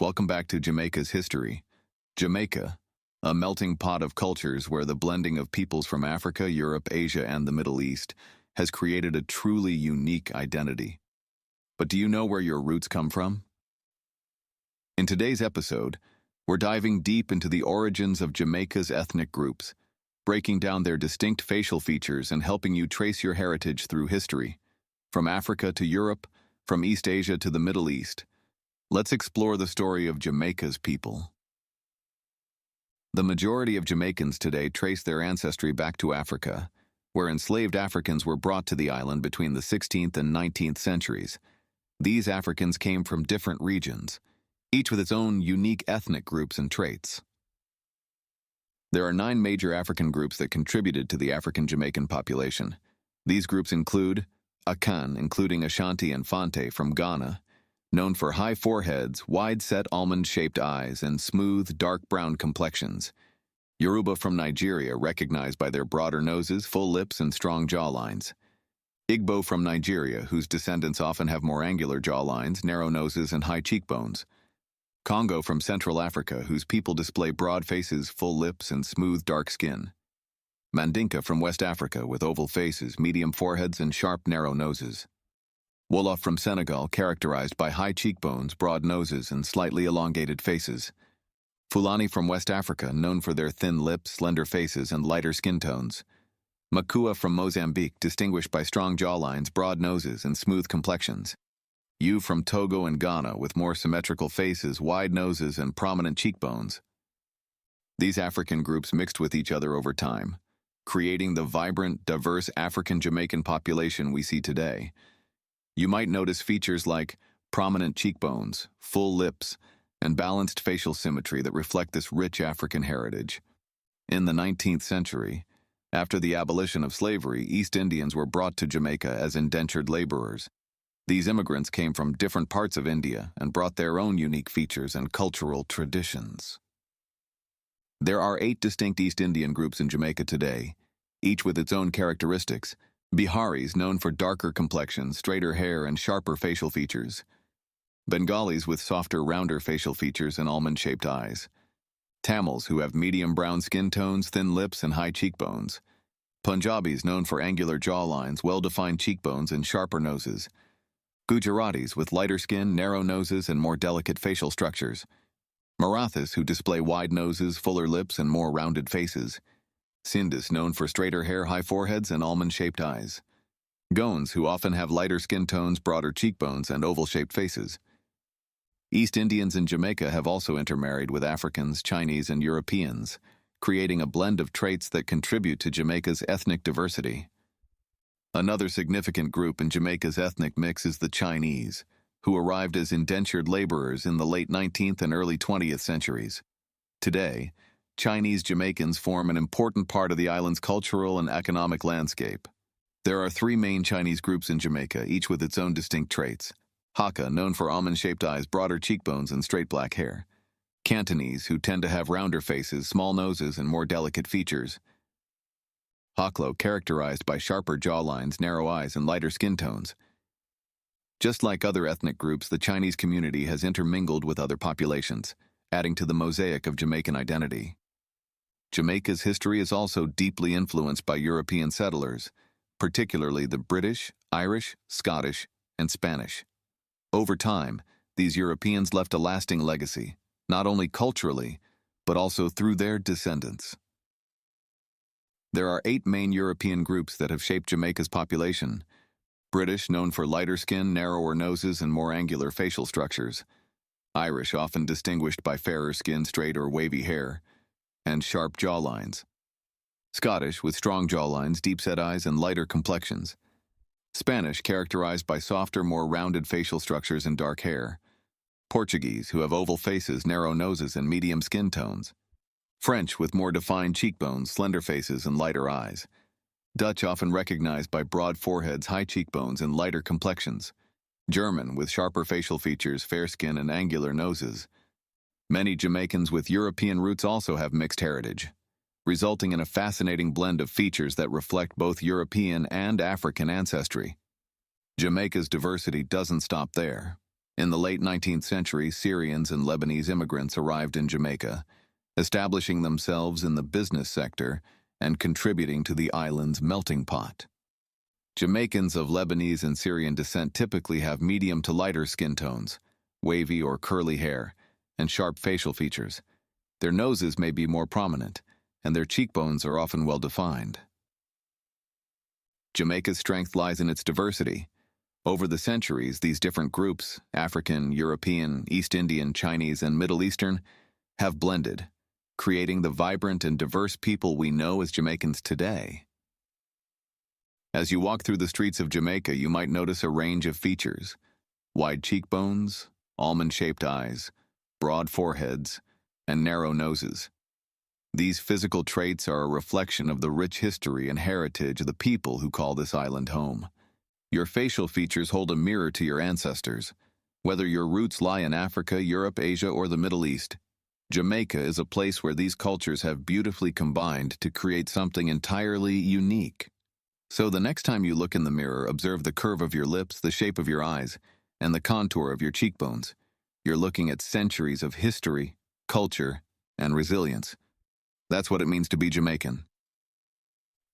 Welcome back to Jamaica's history. Jamaica, a melting pot of cultures where the blending of peoples from Africa, Europe, Asia, and the Middle East has created a truly unique identity. But do you know where your roots come from? In today's episode, we're diving deep into the origins of Jamaica's ethnic groups, breaking down their distinct facial features and helping you trace your heritage through history. From Africa to Europe, from East Asia to the Middle East, let's explore the story of Jamaica's people. The majority of Jamaicans today trace their ancestry back to Africa, where enslaved Africans were brought to the island between the 16th and 19th centuries. These Africans came from different regions, each with its own unique ethnic groups and traits. There are 9 major African groups that contributed to the African Jamaican population. These groups include Akan, including Ashanti and Fante from Ghana, known for high foreheads, wide-set almond-shaped eyes, and smooth, dark brown complexions. Yoruba from Nigeria, recognized by their broader noses, full lips, and strong jawlines. Igbo from Nigeria, whose descendants often have more angular jawlines, narrow noses, and high cheekbones. Congo from Central Africa, whose people display broad faces, full lips, and smooth, dark skin. Mandinka from West Africa, with oval faces, medium foreheads, and sharp, narrow noses. Wolof from Senegal, characterized by high cheekbones, broad noses, and slightly elongated faces. Fulani from West Africa, known for their thin lips, slender faces, and lighter skin tones. Makua from Mozambique, distinguished by strong jawlines, broad noses, and smooth complexions. Yu from Togo and Ghana, with more symmetrical faces, wide noses, and prominent cheekbones. These African groups mixed with each other over time, creating the vibrant, diverse African Jamaican population we see today. You might notice features like prominent cheekbones, full lips, and balanced facial symmetry that reflect this rich African heritage. In the 19th century, after the abolition of slavery, East Indians were brought to Jamaica as indentured laborers. These immigrants came from different parts of India and brought their own unique features and cultural traditions. There are 8 distinct East Indian groups in Jamaica today, each with its own characteristics. Biharis, known for darker complexions, straighter hair, and sharper facial features. Bengalis with softer, rounder facial features and almond-shaped eyes. Tamils, who have medium brown skin tones, thin lips, and high cheekbones. Punjabis, known for angular jawlines, well-defined cheekbones, and sharper noses. Gujaratis, with lighter skin, narrow noses, and more delicate facial structures. Marathas, who display wide noses, fuller lips, and more rounded faces. Sindhis, known for straighter hair, high foreheads, and almond-shaped eyes. Goans, who often have lighter skin tones, broader cheekbones, and oval-shaped faces. East Indians in Jamaica have also intermarried with Africans, Chinese, and Europeans, creating a blend of traits that contribute to Jamaica's ethnic diversity. Another significant group in Jamaica's ethnic mix is the Chinese, who arrived as indentured laborers in the late 19th and early 20th centuries. Today, Chinese Jamaicans form an important part of the island's cultural and economic landscape. There are 3 main Chinese groups in Jamaica, each with its own distinct traits. Hakka, known for almond-shaped eyes, broader cheekbones, and straight black hair. Cantonese, who tend to have rounder faces, small noses, and more delicate features. Haklo, characterized by sharper jawlines, narrow eyes, and lighter skin tones. Just like other ethnic groups, the Chinese community has intermingled with other populations, adding to the mosaic of Jamaican identity. Jamaica's history is also deeply influenced by European settlers, particularly the British, Irish, Scottish, and Spanish. Over time, these Europeans left a lasting legacy, not only culturally, but also through their descendants. There are 8 main European groups that have shaped Jamaica's population. British, known for lighter skin, narrower noses, and more angular facial structures. Irish, often distinguished by fairer skin, straight or wavy hair, and sharp jawlines. Scottish, with strong jawlines, deep-set eyes, and lighter complexions. Spanish, characterized by softer, more rounded facial structures and dark hair. Portuguese, who have oval faces, narrow noses, and medium skin tones. French, with more defined cheekbones, slender faces, and lighter eyes. Dutch, often recognized by broad foreheads, high cheekbones, and lighter complexions. German, with sharper facial features, fair skin, and angular noses. Many Jamaicans with European roots also have mixed heritage, resulting in a fascinating blend of features that reflect both European and African ancestry. Jamaica's diversity doesn't stop there. In the late 19th century, Syrians and Lebanese immigrants arrived in Jamaica, establishing themselves in the business sector and contributing to the island's melting pot. Jamaicans of Lebanese and Syrian descent typically have medium to lighter skin tones, wavy or curly hair, and sharp facial features. Their noses may be more prominent, and their cheekbones are often well-defined. Jamaica's strength lies in its diversity. Over the centuries, these different groups, African, European, East Indian, Chinese, and Middle Eastern, have blended, creating the vibrant and diverse people we know as Jamaicans today. As you walk through the streets of Jamaica, you might notice a range of features: wide cheekbones, almond-shaped eyes, broad foreheads, and narrow noses. These physical traits are a reflection of the rich history and heritage of the people who call this island home. Your facial features hold a mirror to your ancestors. Whether your roots lie in Africa, Europe, Asia, or the Middle East, Jamaica is a place where these cultures have beautifully combined to create something entirely unique. So the next time you look in the mirror, observe the curve of your lips, the shape of your eyes, and the contour of your cheekbones. You're looking at centuries of history, culture, and resilience. That's what it means to be Jamaican.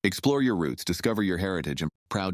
Explore your roots, discover your heritage, and proud